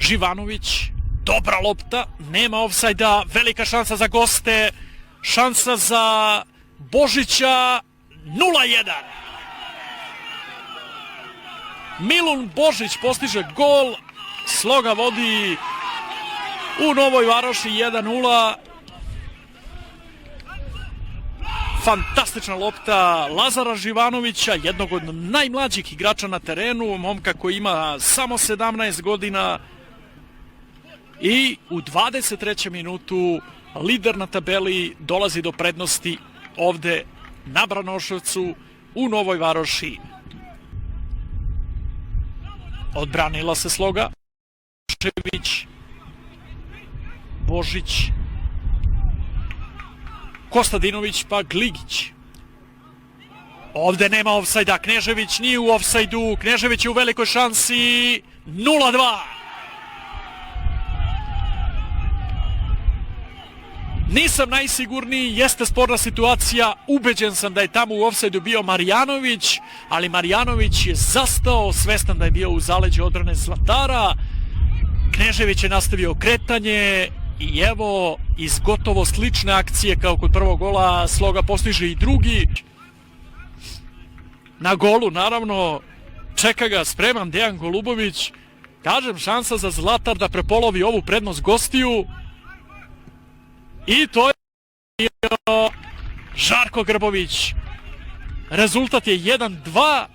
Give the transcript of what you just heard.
Živanović, dobra lopta, nema ofsajda, velika šansa za goste, šansa za Božića, 0-1. Milun Božić postiže gol, Sloga vodi u Novoj Varoši 1-0. Fantastična lopta Lazara Živanovića, jednog od najmlađih igrača na terenu, momka koji ima samo 17 godina. I u 23. minutu lider na tabeli dolazi do prednosti ovde na Branoševcu u Novoj Varoši. Odbranila se Sloga. Šević, Božić, Kostadinović pa Gligić. Ovde nema ofsajda, Knežević nije u ofsajdu, Knežević je u velikoj šansi, 0-2. Nisam najsigurniji, jeste sporna situacija, ubeđen sam da je tamo u ofsajdu bio Marjanović, ali Marjanović je zastao, svestan da je bio u zaleđu odbrane Zlatara. Knežević je nastavio kretanje i evo iz gotovo slične akcije kao kod prvog gola Sloga postiže i drugi. Na golu naravno čeka ga spreman Dejan Golubović. Kažem, šansa za Zlatar da prepolovi ovu prednost gostiju. I to je bio Žarko Grbović. Rezultat je 1-2.